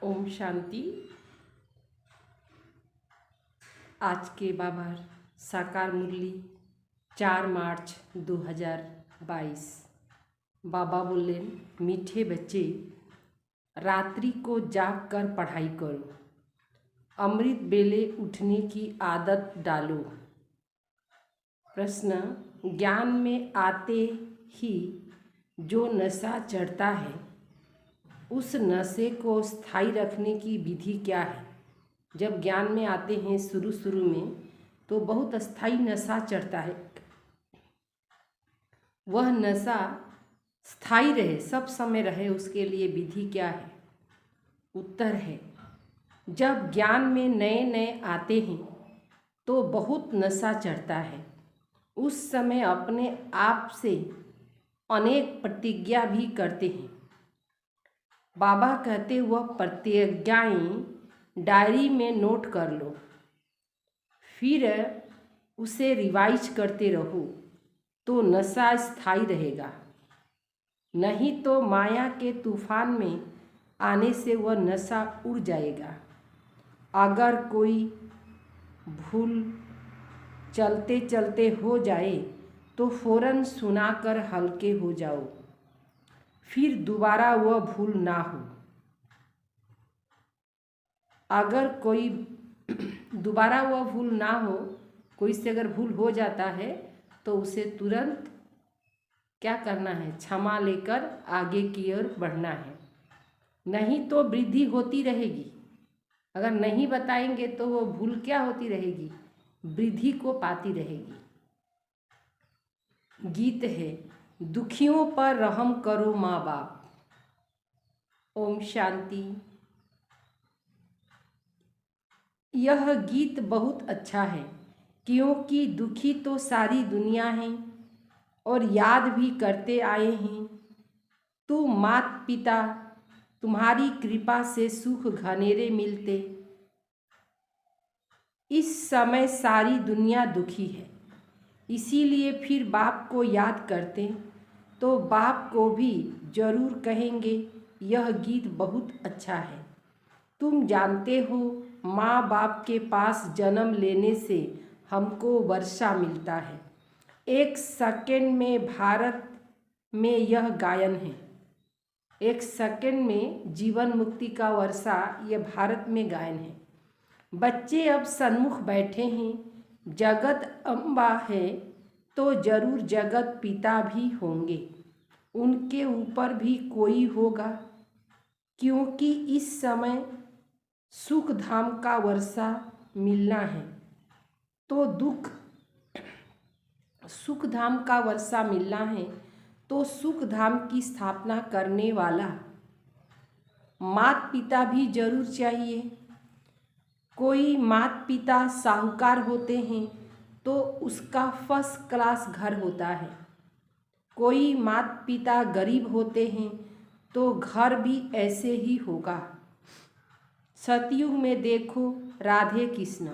ओम शांति। आज के बाबर साकार मुरली 4 मार्च 2022। बाबा बोले, मीठे बच्चे रात्रि को जाग कर पढ़ाई करो, अमृत बेले उठने की आदत डालो। प्रश्न, ज्ञान में आते ही जो नशा चढ़ता है उस नशे को स्थायी रखने की विधि क्या है? जब ज्ञान में आते हैं शुरू में तो बहुत स्थायी नशा चढ़ता है। वह नशा स्थायी रहे, सब समय रहे, उसके लिए विधि क्या है? उत्तर है, जब ज्ञान में नए नए आते हैं तो बहुत नशा चढ़ता है। उस समय अपने आप से अनेक प्रतिज्ञा भी करते हैं। बाबा कहते वह प्रतिज्ञाएं डायरी में नोट कर लो, फिर उसे रिवाइज करते रहो तो नशा स्थायी रहेगा। नहीं तो माया के तूफान में आने से वह नशा उड़ जाएगा। अगर कोई भूल चलते चलते हो जाए तो फौरन सुनाकर हल्के हो जाओ, फिर दोबारा वह भूल ना हो। अगर कोई दोबारा वह भूल ना हो, कोई से अगर भूल हो जाता है तो उसे तुरंत क्या करना है? क्षमा लेकर आगे की ओर बढ़ना है। नहीं तो वृद्धि होती रहेगी। अगर नहीं बताएंगे तो वो भूल क्या होती रहेगी? वृद्धि को पाती रहेगी। गीत है, दुखियों पर रहम करो माँ बाप। ओम शांति। यह गीत बहुत अच्छा है क्योंकि दुखी तो सारी दुनिया है और याद भी करते आए हैं। तू माता पिता, तुम्हारी कृपा से सुख घनेरे मिलते। इस समय सारी दुनिया दुखी है, इसीलिए फिर बाप को याद करते तो बाप को भी जरूर कहेंगे यह गीत बहुत अच्छा है। तुम जानते हो माँ बाप के पास जन्म लेने से हमको वर्षा मिलता है। 1 सेकंड में भारत में यह गायन है। 1 सेकंड में जीवन मुक्ति का वर्षा यह भारत में गायन है। बच्चे अब सन्मुख बैठे हैं। जगत अम्बा है तो जरूर जगत पिता भी होंगे, उनके ऊपर भी कोई होगा, क्योंकि इस समय सुख धाम का वर्षा मिलना है तो सुख धाम का वर्षा मिलना है तो सुख धाम की स्थापना करने वाला माता पिता भी जरूर चाहिए। कोई माता पिता साहूकार होते हैं तो उसका फर्स्ट क्लास घर होता है। कोई माता पिता गरीब होते हैं तो घर भी ऐसे ही होगा। सतयुग में देखो राधे कृष्ण,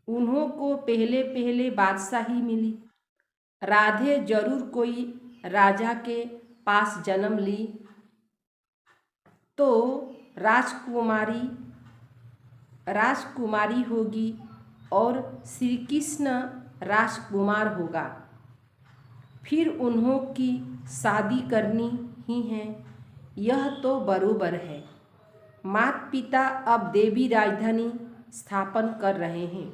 उन्हों को पहले पहले बादशाही मिली। राधे जरूर कोई राजा के पास जन्म ली तो राजकुमारी होगी और श्री कृष्ण राजकुमार होगा। फिर उन्हों की शादी करनी ही है, यह तो बरोबर है। माता पिता अब देवी राजधानी स्थापन कर रहे हैं।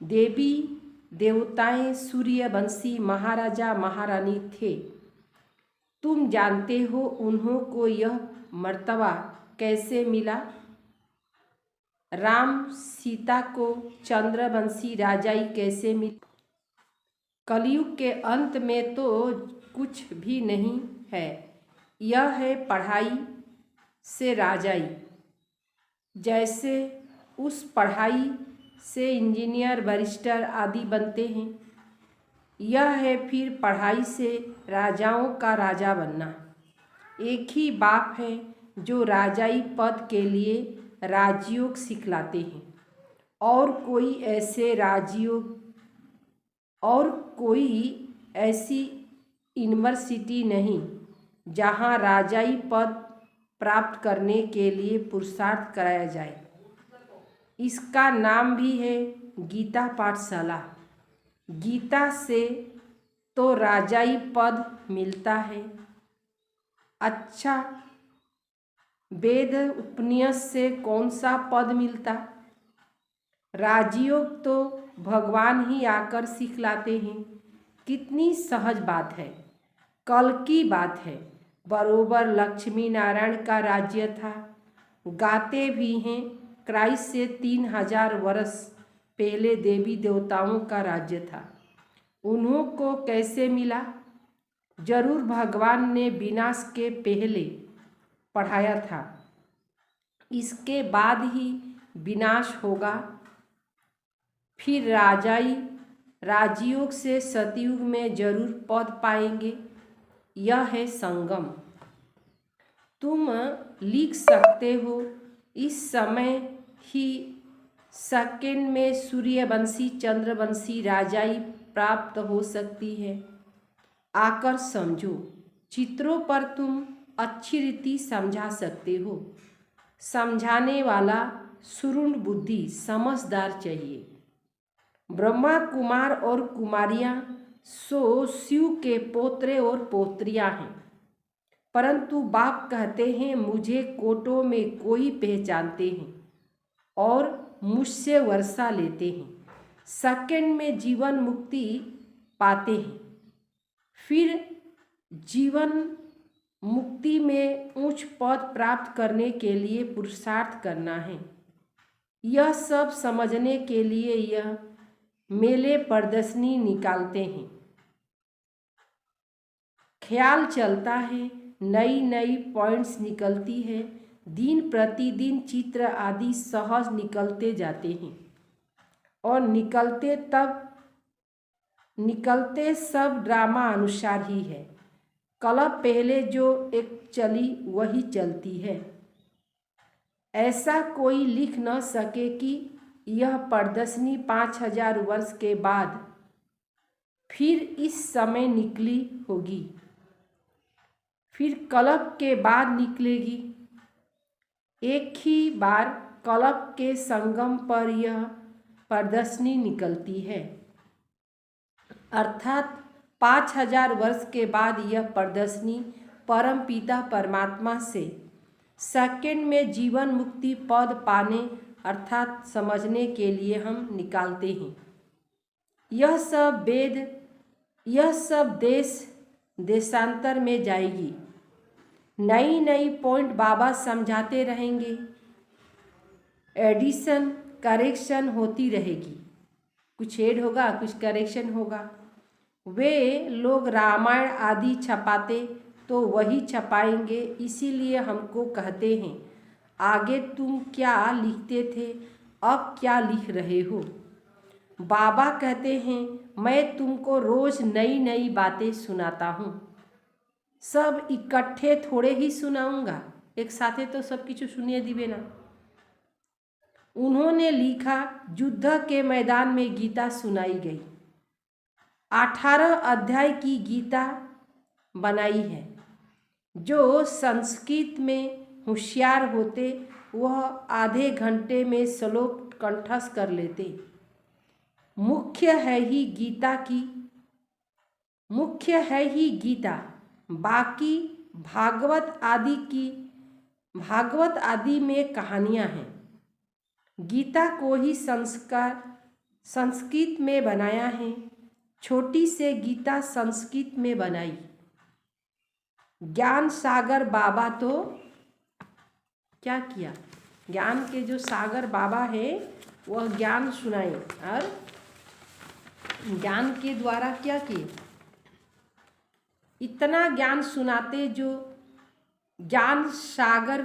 देवी देवताएं सूर्यवंशी महाराजा महारानी थे। तुम जानते हो उन्हों को यह मर्तबा कैसे मिला? राम सीता को चंद्रवंशी राजाई कैसे मिली? कलयुग के अंत में तो कुछ भी नहीं है, यह है पढ़ाई से राजाई। जैसे उस पढ़ाई से इंजीनियर बैरिस्टर आदि बनते हैं, यह है फिर पढ़ाई से राजाओं का राजा बनना। एक ही बाप है जो राजाई पद के लिए राजयोग सिखलाते हैं और कोई ऐसी यूनिवर्सिटी नहीं जहाँ राजाई पद प्राप्त करने के लिए पुरुषार्थ कराया जाए। इसका नाम भी है गीता पाठशाला। गीता से तो राजाई पद मिलता है। अच्छा, वेद उपनिषद से कौन सा पद मिलता? राजयोग तो भगवान ही आकर सिखलाते हैं। कितनी सहज बात है, कल की बात है। बरोबर लक्ष्मी नारायण का राज्य था। गाते भी हैं, क्राइस्ट से 3000 वर्ष पहले देवी देवताओं का राज्य था। उन्हों को कैसे मिला? जरूर भगवान ने विनाश के पहले पढ़ाया था, इसके बाद ही विनाश होगा। फिर राजयोग से सतयुग में जरूर पद पाएंगे। यह है संगम। तुम लिख सकते हो, इस समय ही सेकंड में सूर्यवंशी चंद्रवंशी राजाई प्राप्त हो सकती है। आकर समझो। चित्रों पर तुम अच्छी रीति समझा सकते हो। समझाने वाला सुरुण बुद्धि समझदार चाहिए। ब्रह्मा कुमार और कुमारियाँ सो शिव के पोत्रे और पोत्रियाँ हैं, परंतु बाप कहते हैं मुझे कोटों में कोई पहचानते हैं और मुझसे वर्षा लेते हैं। सेकंड में जीवन मुक्ति पाते हैं। फिर जीवन मुक्ति में उच्च पद प्राप्त करने के लिए पुरुषार्थ करना है। यह सब समझने के लिए यह मेले प्रदर्शनी निकालते हैं। ख्याल चलता है, नई नई पॉइंट्स निकलती है। दिन प्रतिदिन चित्र आदि सहज निकलते जाते हैं और निकलते सब ड्रामा अनुसार ही है। कल पहले जो एक चली वही चलती है। ऐसा कोई लिख न सके कि यह प्रदर्शनी 5000 वर्ष के बाद फिर इस समय निकली होगी, फिर कल्प के बाद निकलेगी। एक ही बार कल्प के संगम पर यह प्रदर्शनी निकलती है, अर्थात 5000 वर्ष के बाद यह प्रदर्शनी परमपिता परमात्मा से सेकंड में जीवन मुक्ति पद पाने अर्थात समझने के लिए हम निकालते हैं। यह सब देशांतर में जाएगी। नई नई पॉइंट बाबा समझाते रहेंगे। एडिशन करेक्शन होती रहेगी। कुछ ऐड होगा, कुछ करेक्शन होगा। वे लोग रामायण आदि छपाते तो वही छपाएंगे। इसीलिए हमको कहते हैं आगे तुम क्या लिखते थे, अब क्या लिख रहे हो। बाबा कहते हैं मैं तुमको रोज नई नई बातें सुनाता हूँ। सब इकट्ठे थोड़े ही सुनाऊंगा, एक साथे तो सब कुछ सुनिए दिवे ना। उन्होंने लिखा युद्ध के मैदान में गीता सुनाई गई। 18 अध्याय की गीता बनाई है। जो संस्कृत में होशियार होते वह आधे घंटे में श्लोक कंठस्थ कर लेते। मुख्य है ही गीता, बाकी भागवत आदि में कहानियाँ हैं। गीता को ही संस्कृत में बनाया है। छोटी से गीता संस्कृत में बनाई। ज्ञान सागर बाबा तो क्या किया, ज्ञान के जो सागर बाबा है वह ज्ञान सुनाए और ज्ञान के द्वारा क्या किए, इतना ज्ञान सुनाते जो ज्ञान सागर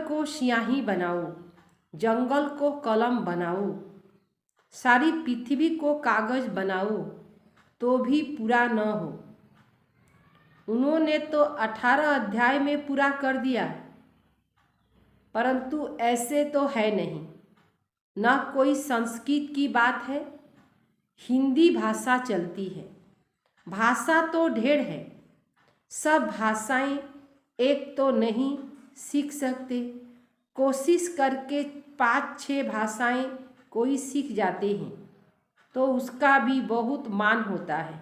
को स्याही बनाओ, जंगल को कलम बनाओ, सारी पृथ्वी को कागज बनाओ तो भी पूरा न हो। उन्होंने तो 18 अध्याय में पूरा कर दिया, परंतु ऐसे तो है नहीं। न कोई संस्कृत की बात है, हिंदी भाषा चलती है। भाषा तो ढेर है, सब भाषाएं एक तो नहीं सीख सकते, कोशिश करके 5-6 भाषाएं कोई सीख जाते हैं तो उसका भी बहुत मान होता है।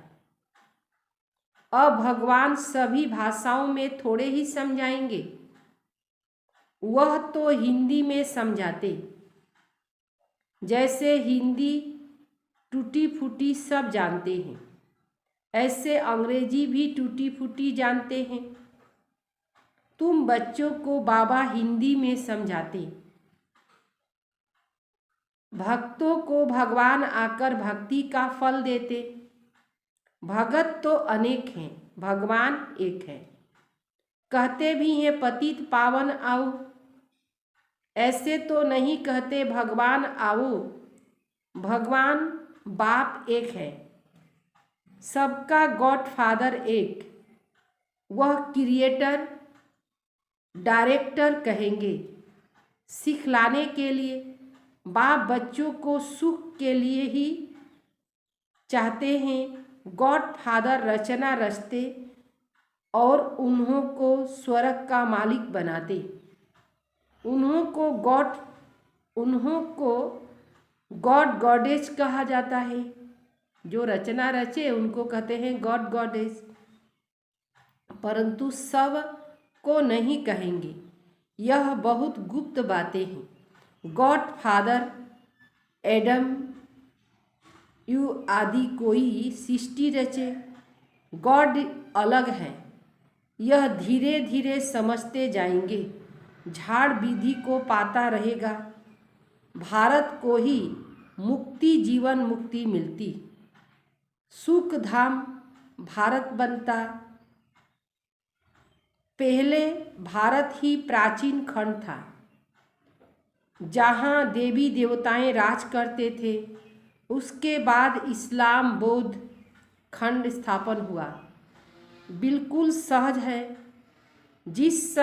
अब भगवान सभी भाषाओं में थोड़े ही समझाएंगे, वह तो हिंदी में समझाते। जैसे हिंदी टूटी फूटी सब जानते हैं, ऐसे अंग्रेजी भी टूटी फूटी जानते हैं। तुम बच्चों को बाबा हिंदी में समझाते, भक्तों को भगवान आकर भक्ति का फल देते। भगत तो अनेक हैं, भगवान एक है। कहते भी हैं पतित पावन आओ, ऐसे तो नहीं कहते भगवान आओ। भगवान बाप एक है, सबका गॉड फादर एक, वह क्रिएटर डायरेक्टर कहेंगे। सिखलाने के लिए बाप बच्चों को सुख के लिए ही चाहते हैं। गॉड फादर रचना रचते और उन्हों को स्वर्ग का मालिक बनाते। उन्हों को गॉड गॉडेज कहा जाता है। जो रचना रचे उनको कहते हैं गॉड गॉडेज, परंतु सब को नहीं कहेंगे, यह बहुत गुप्त बातें हैं। गॉड फादर एडम यू आदि कोई सृष्टि रचे, गॉड अलग है, यह धीरे धीरे समझते जाएंगे। झाड़ विधि को पाता रहेगा, भारत को ही मुक्ति जीवन मुक्ति मिलती। सुख धाम भारत बनता। पहले भारत ही प्राचीन खंड था, जहाँ देवी देवताएं राज करते थे। उसके बाद इस्लाम बौद्ध खंड स्थापन हुआ। बिल्कुल सहज है। जिस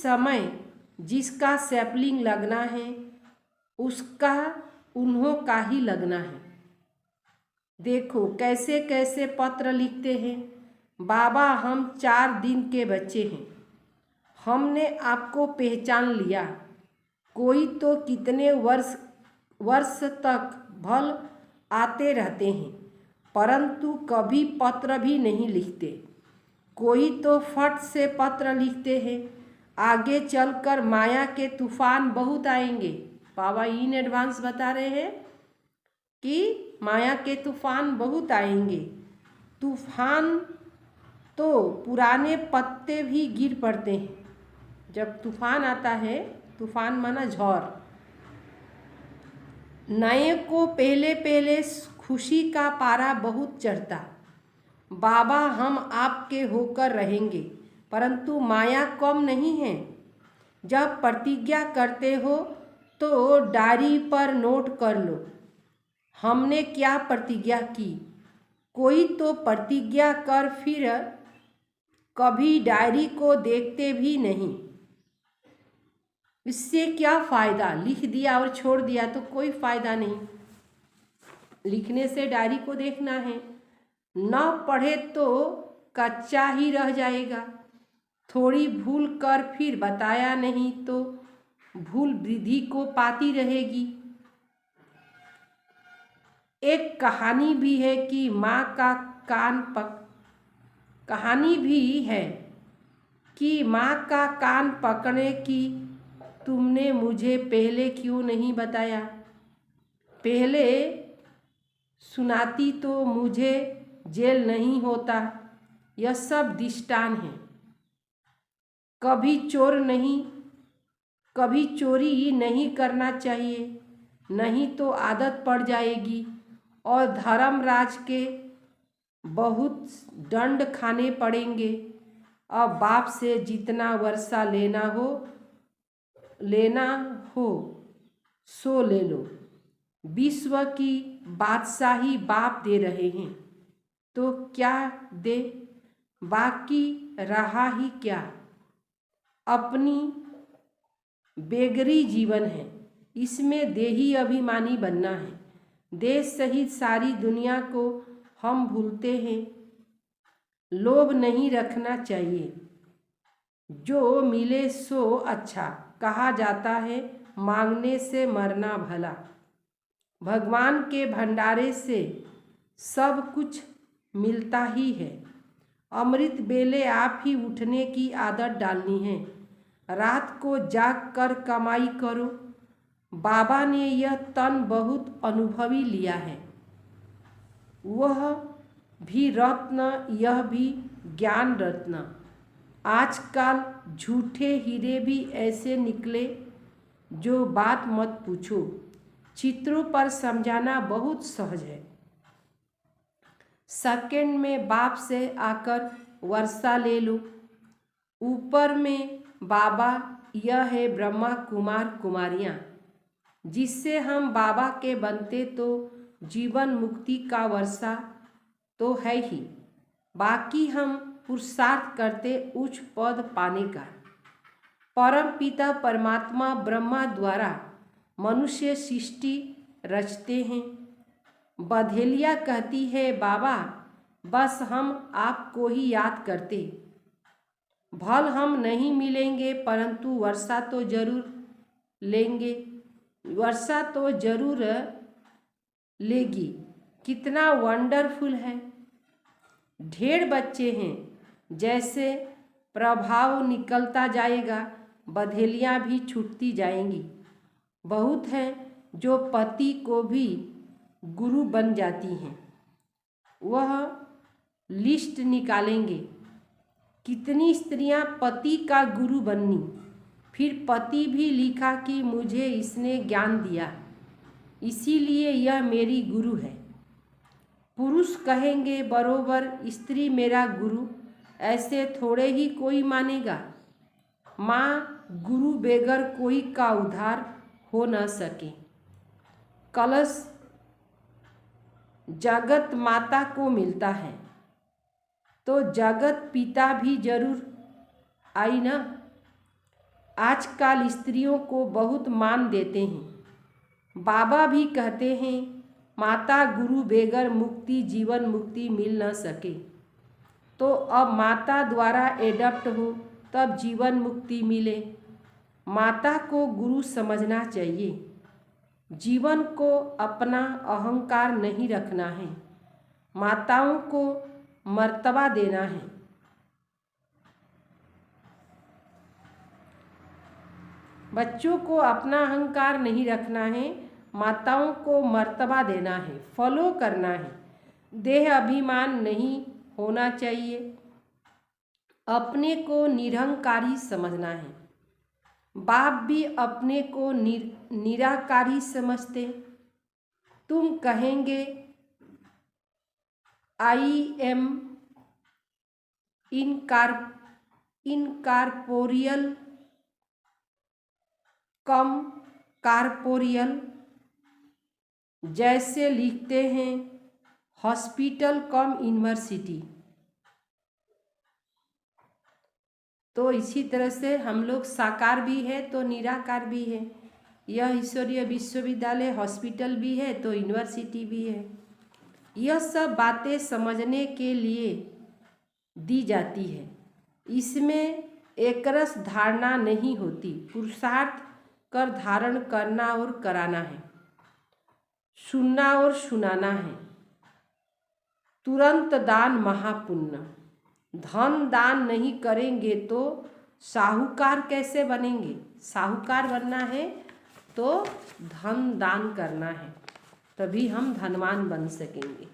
समय जिसका सैपलिंग लगना है उसका उन्हों का ही लगना है। देखो कैसे कैसे पत्र लिखते हैं। बाबा हम 4 दिन के बच्चे हैं, हमने आपको पहचान लिया। कोई तो कितने वर्ष तक भल आते रहते हैं, परंतु कभी पत्र भी नहीं लिखते। कोई तो फट से पत्र लिखते हैं। आगे चलकर माया के तूफान बहुत आएंगे। बाबा इन एडवांस बता रहे हैं कि माया के तूफान बहुत आएंगे। तूफान तो पुराने पत्ते भी गिर पड़ते हैं। जब तूफान आता है, तूफान माना झड़, नए को पहले पहले खुशी का पारा बहुत चढ़ता। बाबा हम आपके होकर रहेंगे, परंतु माया कम नहीं है। जब प्रतिज्ञा करते हो तो डायरी पर नोट कर लो, हमने क्या प्रतिज्ञा की। कोई तो प्रतिज्ञा कर फिर कभी डायरी को देखते भी नहीं। इससे क्या फ़ायदा, लिख दिया और छोड़ दिया तो कोई फ़ायदा नहीं। लिखने से डायरी को देखना है। न पढ़े तो कच्चा ही रह जाएगा। थोड़ी भूल कर फिर बताया नहीं तो भूल वृद्धि को पाती रहेगी। एक कहानी भी है कि माँ का कान पकड़ने की तुमने मुझे पहले क्यों नहीं बताया। पहले सुनाती तो मुझे जेल नहीं होता। यह सब दृष्टांत है। कभी चोरी नहीं करना चाहिए, नहीं तो आदत पड़ जाएगी और धर्मराज के बहुत दंड खाने पड़ेंगे। अब बाप से जितना वर्षा लेना हो सो ले लो। विश्व की बादशाही बाप दे रहे हैं तो क्या दे, बाकी रहा ही क्या। अपनी बेगरी जीवन है, इसमें देही अभिमानी बनना है। देश सहित सारी दुनिया को हम भूलते हैं। लोभ नहीं रखना चाहिए। जो मिले सो अच्छा, कहा जाता है मांगने से मरना भला। भगवान के भंडारे से सब कुछ मिलता ही है। अमृत बेले आप ही उठने की आदत डालनी है। रात को जाग कर कमाई करो। बाबा ने यह तन बहुत अनुभवी लिया है। वह भी रत्न, यह भी ज्ञान रत्न। आजकल झूठे हीरे भी ऐसे निकले जो बात मत पूछो। चित्रों पर समझाना बहुत सहज है। सेकंड में बाप से आकर वर्षा ले लो। ऊपर में बाबा, यह है ब्रह्मा कुमार कुमारियाँ। जिससे हम बाबा के बनते तो जीवन मुक्ति का वर्षा तो है ही, बाकी हम पुरुषार्थ करते उच्च पद पाने का। परम पिता परमात्मा ब्रह्मा द्वारा मनुष्य सृष्टि रचते हैं। बधेलिया कहती है बाबा बस हम आपको ही याद करते। भल हम नहीं मिलेंगे परंतु वर्षा तो जरूर लेंगे, वर्षा तो जरूर लेगी। कितना वंडरफुल है। ढेर बच्चे हैं, जैसे प्रभाव निकलता जाएगा बधेलियाँ भी छूटती जाएंगी। बहुत हैं जो पति को भी गुरु बन जाती हैं। वह लिस्ट निकालेंगे कितनी स्त्रियां पति का गुरु बननी। फिर पति भी लिखा कि मुझे इसने ज्ञान दिया, इसीलिए यह मेरी गुरु है। पुरुष कहेंगे बरोबर स्त्री मेरा गुरु, ऐसे थोड़े ही कोई मानेगा। माँ गुरु बेगर कोई का उद्धार हो न सके। कलश जगत माता को मिलता है तो जगत पिता भी जरूर आई ना। आजकल स्त्रियों को बहुत मान देते हैं। बाबा भी कहते हैं माता गुरु बेगर मुक्ति जीवन मुक्ति मिल न सके। तो अब माता द्वारा एडप्ट हो तब जीवन मुक्ति मिले। माता को गुरु समझना चाहिए। जीवन को अपना अहंकार नहीं रखना है। माताओं को मर्तबा देना है। बच्चों को अपना अहंकार नहीं रखना है, माताओं को मर्तबा देना है, फॉलो करना है। देह अभिमान नहीं होना चाहिए। अपने को निरहंकारी समझना है। बाप भी अपने को निराकारी समझते। तुम कहेंगे आई एम इनकारपोरियल कम कारपोरियल, जैसे लिखते हैं हॉस्पिटल कम यूनिवर्सिटी। तो इसी तरह से हम लोग साकार भी है तो निराकार भी है। यह ईश्वरीय विश्वविद्यालय हॉस्पिटल भी है तो यूनिवर्सिटी भी है। यह सब बातें समझने के लिए दी जाती है। इसमें एकरस धारणा नहीं होती। पुरुषार्थ कर धारण करना और कराना है, सुनना और सुनाना है। तुरंत दान महापुण्य। धन दान नहीं करेंगे तो साहूकार कैसे बनेंगे। साहूकार बनना है तो धन दान करना है, तभी हम धनवान बन सकेंगे।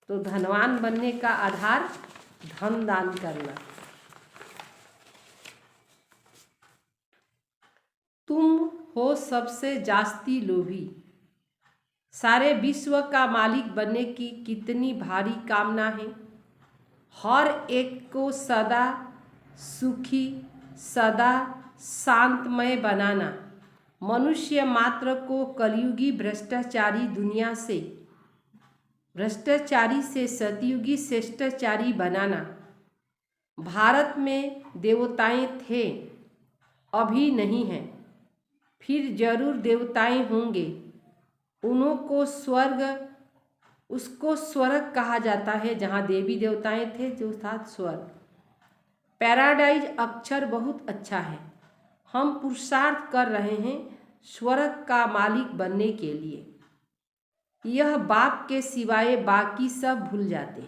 तो धनवान बनने का आधार धन दान करना। तुम हो सबसे जास्ती लोभी। सारे विश्व का मालिक बनने की कितनी भारी कामना है। हर एक को सदा सुखी सदा शांतमय बनाना। मनुष्य मात्र को कलयुगी भ्रष्टाचारी से सतयुगी श्रेष्ठाचारी बनाना। भारत में देवताएं थे, अभी नहीं हैं, फिर जरूर देवताएं होंगे। उन्हों को स्वर्ग उसको स्वर्ग कहा जाता है, जहाँ देवी देवताएं थे, जो था स्वर्ग। पैराडाइज अक्षर बहुत अच्छा है। हम पुरुषार्थ कर रहे हैं स्वर्ग का मालिक बनने के लिए। यह बाप के सिवाय बाकी सब भूल जाते।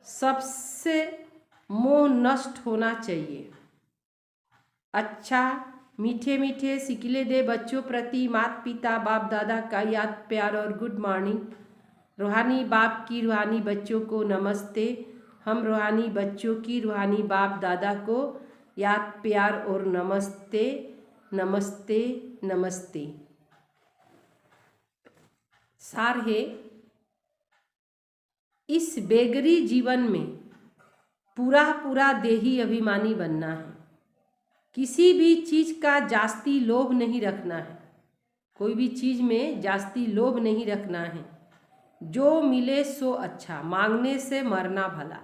सबसे मोह नष्ट होना चाहिए। अच्छा, मीठे मीठे सिकिले दे बच्चों प्रति माता पिता बाप दादा का याद प्यार और गुड मॉर्निंग। रूहानी बाप की रूहानी बच्चों को नमस्ते। हम रूहानी बच्चों की रूहानी बाप दादा को याद प्यार और नमस्ते नमस्ते नमस्ते। सार है, इस बेगरी जीवन में पूरा देही अभिमानी बनना है। किसी भी चीज़ का जास्ती लोभ नहीं रखना है। कोई भी चीज़ में जास्ती लोभ नहीं रखना है। जो मिले सो अच्छा, मांगने से मरना भला।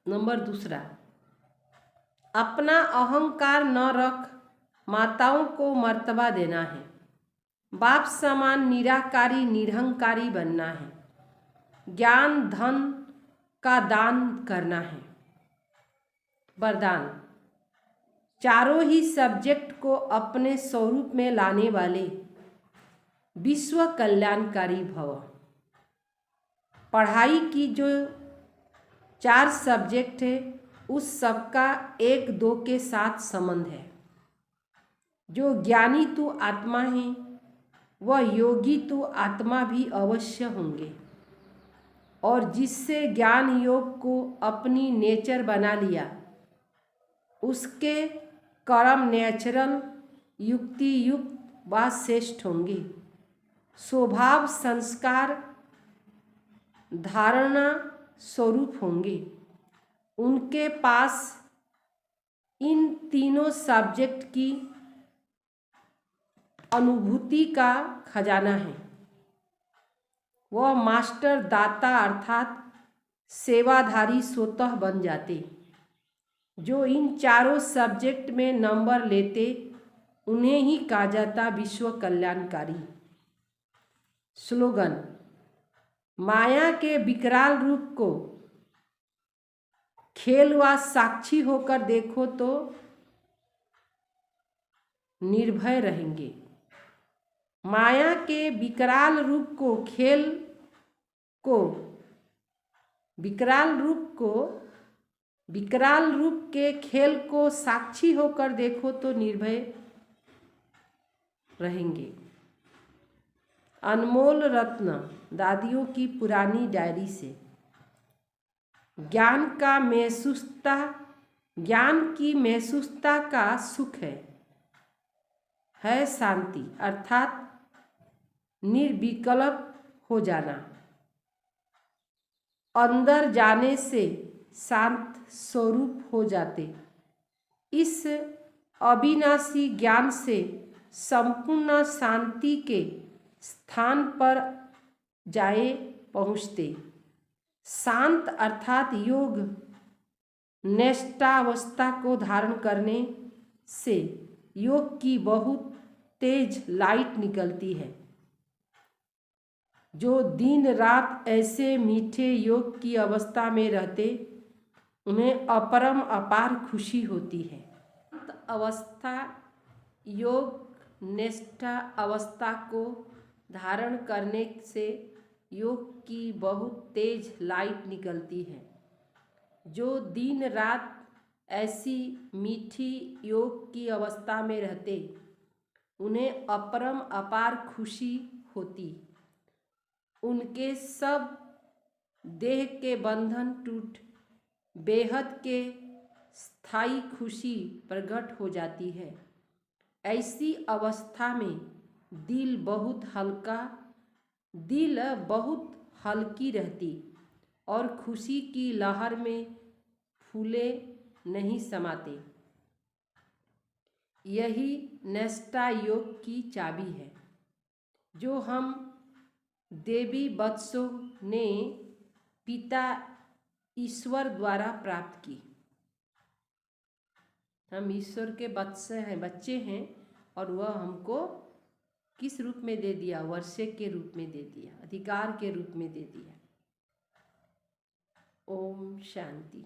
नंबर दूसरा, अपना अहंकार न रख, माताओं को मर्तबा देना है। बाप समान निराकारी निरहंकारी बनना है। ज्ञान धन का दान करना है। वरदान, चारों ही सब्जेक्ट को अपने स्वरूप में लाने वाले विश्व कल्याणकारी भव। पढ़ाई की जो 4 सब्जेक्ट है, उस सबका 1-2 के साथ संबंध है। जो ज्ञानी तो आत्मा है, वह योगी तो आत्मा भी अवश्य होंगे। और जिससे ज्ञान योग को अपनी नेचर बना लिया, उसके कर्म नेचुरल युक्ति युक्त व श्रेष्ठ होंगे। स्वभाव संस्कार धारणा स्वरूप होंगे। उनके पास इन तीनों सब्जेक्ट की अनुभूति का खजाना है। वह मास्टर दाता अर्थात सेवाधारी स्वतः बन जाते। जो इन चारों सब्जेक्ट में नंबर लेते, उन्हें ही कहा जाता विश्व कल्याणकारी। स्लोगन, माया के विकराल रूप को खेल व साक्षी होकर देखो तो निर्भय रहेंगे। माया के विकराल रूप को विकराल रूप के खेल को साक्षी होकर देखो तो निर्भय रहेंगे। अनमोल रत्न दादियों की पुरानी डायरी से। ज्ञान की महसूसता का सुख है शांति अर्थात निर्विकल्प हो जाना। अंदर जाने से शांत स्वरूप हो जाते। इस अविनाशी ज्ञान से संपूर्ण शांति के स्थान पर जाए पहुँचते। शांत अर्थात योग निष्ठावस्था को धारण करने से योग की बहुत तेज लाइट निकलती है। जो दिन रात ऐसे मीठे योग की अवस्था में रहते, उन्हें अपरम अपार खुशी होती है। अवस्था योग निष्ठा अवस्था को धारण करने से योग की बहुत तेज लाइट निकलती है। जो दिन रात ऐसी मीठी योग की अवस्था में रहते, उन्हें अपरम अपार खुशी होती। उनके सब देह के बंधन टूट बेहद के स्थायी खुशी प्रकट हो जाती है। ऐसी अवस्था में दिल बहुत हल्की रहती और खुशी की लहर में फूले नहीं समाते। यही निष्ठा योग की चाबी है, जो हम देवी वत्सों ने पिता ईश्वर द्वारा प्राप्त की। हम ईश्वर के बच्चे हैं और वह हमको किस रूप में दे दिया? वर्षे के रूप में दे दिया, अधिकार के रूप में दे दिया। ओम शांति।